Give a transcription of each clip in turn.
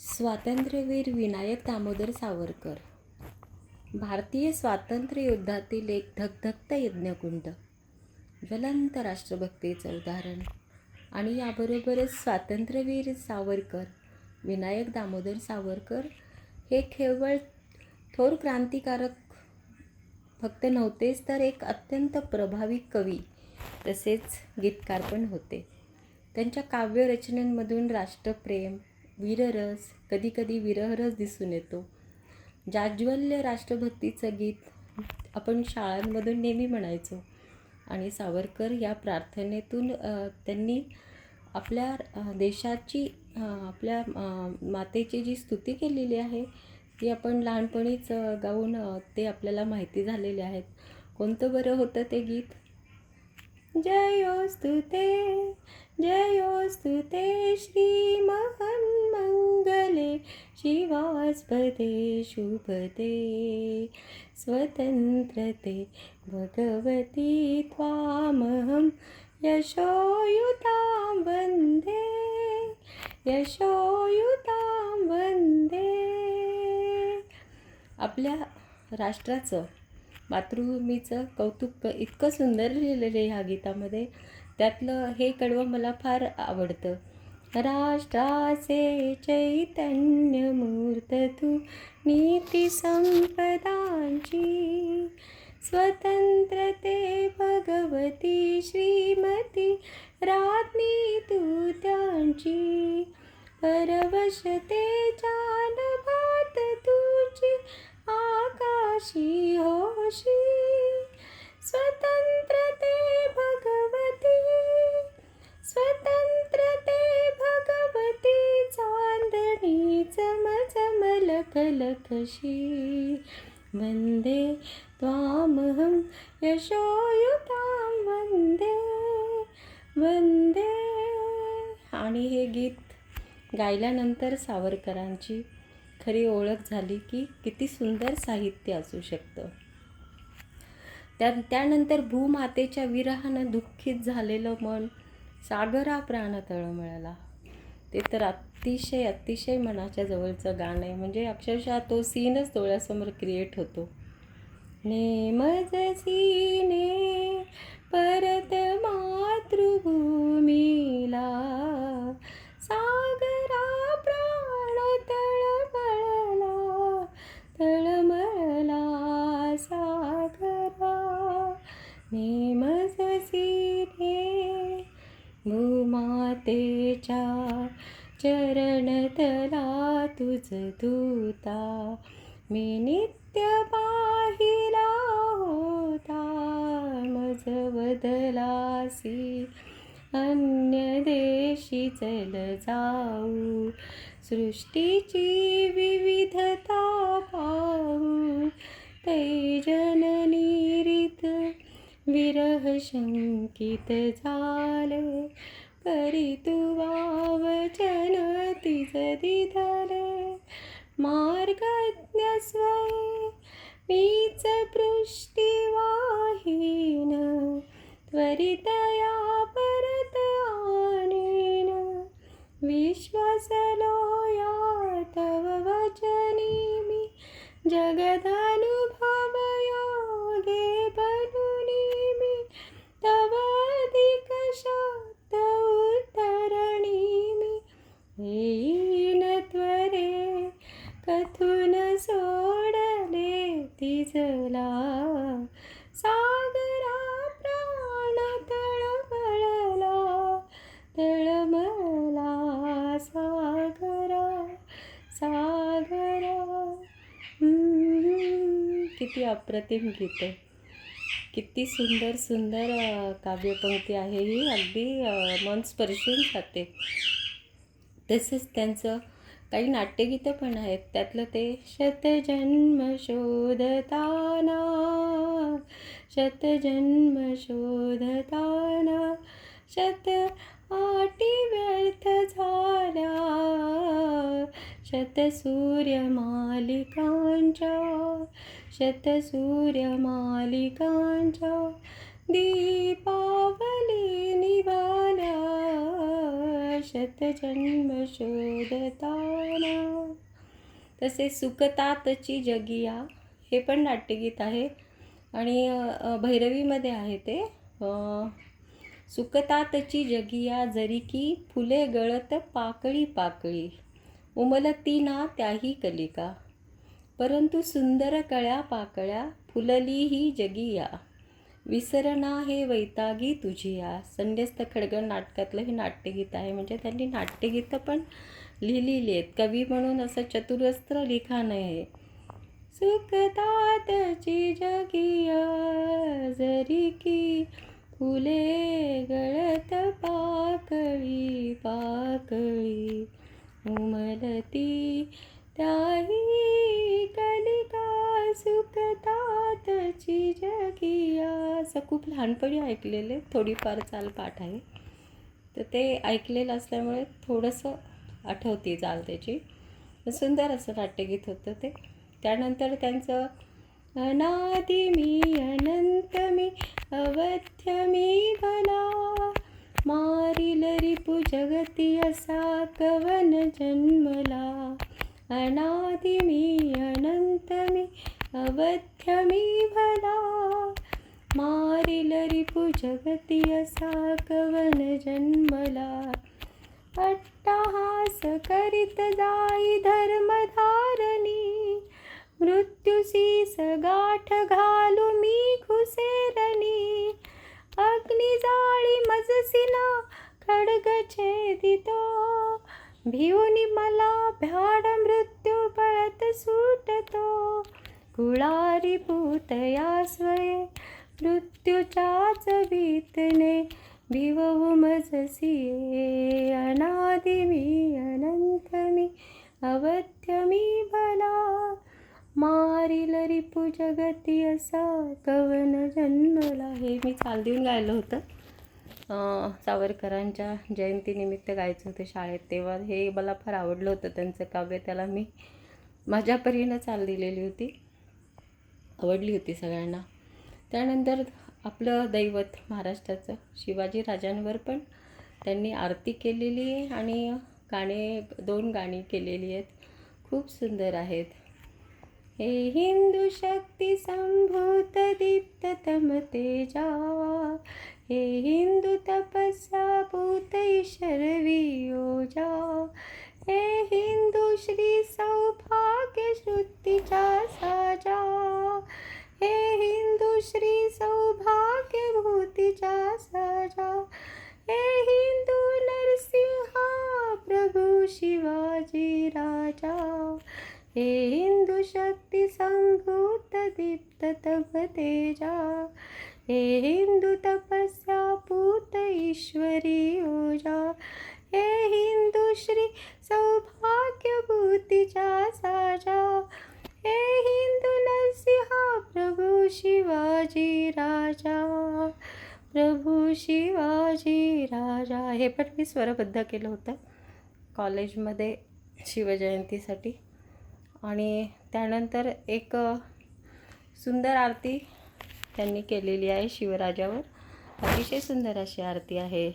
स्वातंत्र्यवीर विनायक दामोदर सावरकर भारतीय स्वातंत्र्य युद्धातील एक धगधगता यज्ञकुंड, ज्वलंत राष्ट्रभक्तीचं उदाहरण. आणि याबरोबरच स्वातंत्र्यवीर सावरकर विनायक दामोदर सावरकर हे केवळ थोर क्रांतिकारक फक्त नव्हतेच, तर एक अत्यंत प्रभावी कवी तसेच गीतकार पण होते. त्यांच्या काव्यरचनेमधून राष्ट्रप्रेम, वीररस, कधीकधी विरहरस दिसून येतो. जाज्वल्य राष्ट्रभक्तीचं गीत आपण शाळांमधून नेहमी म्हणायचो. आणि सावरकर या प्रार्थनेतून त्यांनी आपल्या देशाची, आपल्या मातेची जी स्तुती केलेली आहे ती आपण लहानपणीच गाऊन ते आपल्याला माहिती झालेले आहेत. कोणतं बरं होतं ते गीत? जयोस्तुते जयोस्तुते श्रीमहन्मंगले शिवास्पदे शुभदे स्वतंत्रते भगवती त्वामहं यशोयुतां वन्दे यशोयुतां वन्दे. आपल्या राष्ट्राचं, मातृभूमीचं कौतुक इतकं सुंदर लिहिलेलं आहे ह्या गीतामध्ये. त्यातलं हे कडवं मला फार आवडतं. राष्ट्राचे चैतन्य मूर्त तू, नीती संपदांची स्वतंत्रते भगवती श्रीमती राज्ञी तू त्यांची. परवशते जानभात तुझी आकाशी होशी स्वतंत्रते भगवती स्वतंत्रते भगवती चांदणी चमचम लखलखशी वंदे त्वामहं यशोयुतां वंदे वंदे. आणि हे गीत गायल्यानंतर सावरकरांची खरी ओळख झाली की किती सुंदर साहित्य असू शकतं. त्यानंतर भूमातेच्या विरहानं दुःखित झालेलं मन, सागरा प्राण तळमळला. ते तर अतिशय अतिशय मनाच्या जवळचं गाणं आहे. म्हणजे अक्षरशः तो सीनच डोळ्यासमोर क्रिएट होतो. नेमज सीने परत मातृभूमीला सागरा प्राण तळमळला तळमळला सागरा. नेमज सीने भूमातेच्या चरणतला तुझ दूता मी नित्य पाहिला होता. मज बदलासी अन्य देशी चल जाऊ, सृष्टीची विविधता पाहू. तैजननी रीत विरह शंकित झाले, करी तू वावचन तिज दिधले. मार्गज्ञ स्वये मीच पृष्ठीवाहीन, त्वरितया परत आणीन. विश्वासलो या तव वचनी मी, जगदनुभव योगे बनुनी मी. तव अधिक शब्द उत्तरणी मी, येईन त्वरे कथून सोडले तिजला. सागरा प्राण तळमळला तळमळला सागरा सागरा. किती अप्रतिम गीत आहे. किती सुंदर सुंदर काव्यपंक्ती आहे ही. अगदी मन स्पर्शून जाते. तसेच त्यांचं काही नाट्यगीतं पण आहेत. त्यातलं ते शतजन्म शोधताना शतजन्म शोधताना शत आटी व्यर्थ झाल्या. शतसूर्यमालिकांच्या दीपावली निभाल्या. शतजन्म शोधताना. तसे सुकतातची जगिया हे पण नाट्यगीत आहे आणि भैरवीमध्ये आहे ते. सुकतातची जगिया जरिकी फुले गळत पाकळी पाकळी, उमलती ना त्याही कलिका, परंतु सुंदर कळ्या पाकळ्या फुलली ही जगिया, विसरना हे वैतागी तुझिया. संध्यस्त खड्ग नाटकातलं हे नाट्यगीत आहे. म्हणजे त्यांनी नाट्यगीतं पण लिहिलेली आहेत. कवी म्हणून असं चतुरस्त्र लिखाण आहे. सुकतातची जगिया जरिकी फुले गळत पाकळी पाकळी, उमलती त्याही कलिका, सुकतातची जगिया. असं खूप लहानपणी ऐकलेले, थोडीफार चाल पाठ आहे. तर ते ऐकलेलं असल्यामुळे थोडंसं आठवते चाल त्याची. सुंदर असं नाट्यगीत होतं ते. त्यानंतर त्यांचं अनादि मी अनंत मी अवध्य मी भला, मारिल रिपु जगती असा कवन जन्मला. अनादि मी अनंत मी अवध्य मी भला, मारिल रिपु जगती असा कवन जन्मला. अट्टहास करीत जाई धर्मधारणी, मृत्युसीस गाठ घालू मी घुसेरणी. अग्निजाळी मजसिना खड्ग छेदितो, भिवूनी मला भ्याड मृत्यू पळत सुटतो. कुळारी भूत या स्वये मृत्यूच्याच भीतने, भिवू मजसिये अनादि मी अनंत मी अवध्य मी भला, मारिल रिपु जगती असा कवन जन्मला. हे मी चाल देऊन गायलं होतं. सावरकरांच्या जयंतीनिमित्त गायचं होतं शाळेत तेव्हा. हे मला फार आवडलं होतं त्यांचं काव्य. त्याला मी माझ्या परीनं चाल दिलेली होती, आवडली होती सगळ्यांना. त्यानंतर आपलं दैवत महाराष्ट्राचं शिवाजी राजांवर पण त्यांनी आरती केलेली आहे आणि 2 गाणी केलेली आहेत, खूप सुंदर आहेत. हे हिंदू शक्ती संभूत दीप्ततम तेजा, हे हिंदू तपस्या पूत ईशर्वी ओजा, हे हिंदू श्री सौभाग्य श्रुतीचा साजा, हे हिंदू श्री सौभाग्य भूतीचा साजा, हे हिंदू नरसिंहा प्रभू शिवाजी राजा, हे हिंदू शक्ती संभूत दीप्ततम तेजा, हे हिंदू तपस्या पूत ईश्वरी ओजा, हे हिंदू श्री सौभाग्य भूतीचा साजा, हे हिंदू नरसिंहा प्रभू शिवाजी राजा, प्रभू शिवाजी राजा. हे पण मी स्वरबद्ध केलं होतं कॉलेजमध्ये शिवजयंतीसाठी. आणि त्यानंतर एक सुंदर आरती त्यांनी केलेली आहे शिवराजावर. अतिशय सुंदर अशी आरती आहे.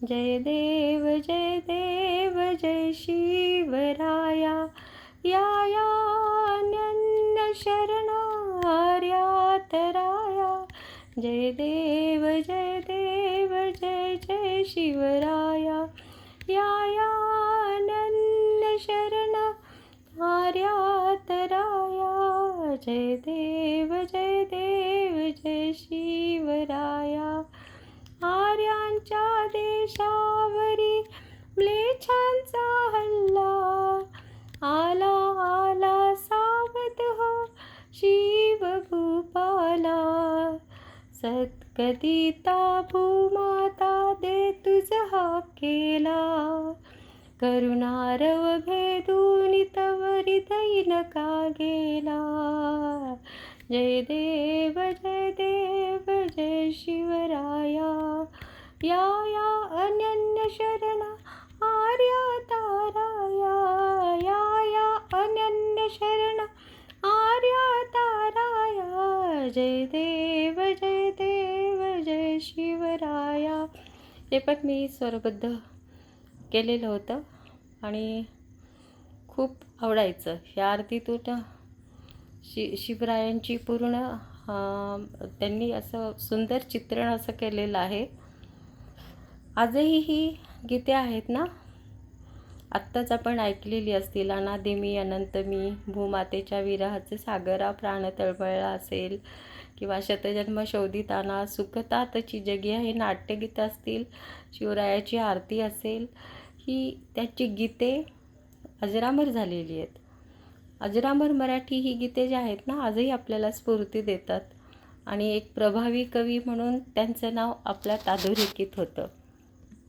जय देव जय देव जय शिवराया, या या अनन्य शरणार्या तराया. जय देव जय देव जय जय शिवराया, या या अनन्य शरणार्या तराया. जय देव जय देव जय शिवराया. आर्यांच्या देशावरी म्लेच्छांचा हल्ला, आला आला सावध हो शिवभूपाला. सत्कदिता भूमाता दे तुझ हाकेला, करुणारव भेदूनि तव हृदय नका गेला. जय देव जय शिवराया, या या अनन्य शरणा आर्या ताराया, या या अनन्य शरणा आर्या ताराया. जय देव जय शिवराया. हे पण मी स्वरबद्ध केलेलं होतं आणि खूप आवडायचं. ह्या आरतीतून शिवरायांची पूर्ण त्यांनी असं सुंदर चित्रण असं केलेलं आहे. आजही ही गीते आहेत ना, आत्ताच आपण ऐकलेली असतील. अनादि मी अनंत मी, भूमातेच्या विरहाचे सागरा प्राण तळमळला असेल, किंवा शतजन्म शोधिताना सुखतातची जगी हे नाट्यगीतं असतील, शिवरायाची आरती असेल, ही त्याची गीते अजरामर झालेली आहेत. अजरामर मराठी ही गीते जी आहेत ना, आजही आपल्याला स्फूर्ती देतात आणि एक प्रभावी कवी म्हणून त्यांचं नाव आपल्यात अधोरेखित होतं.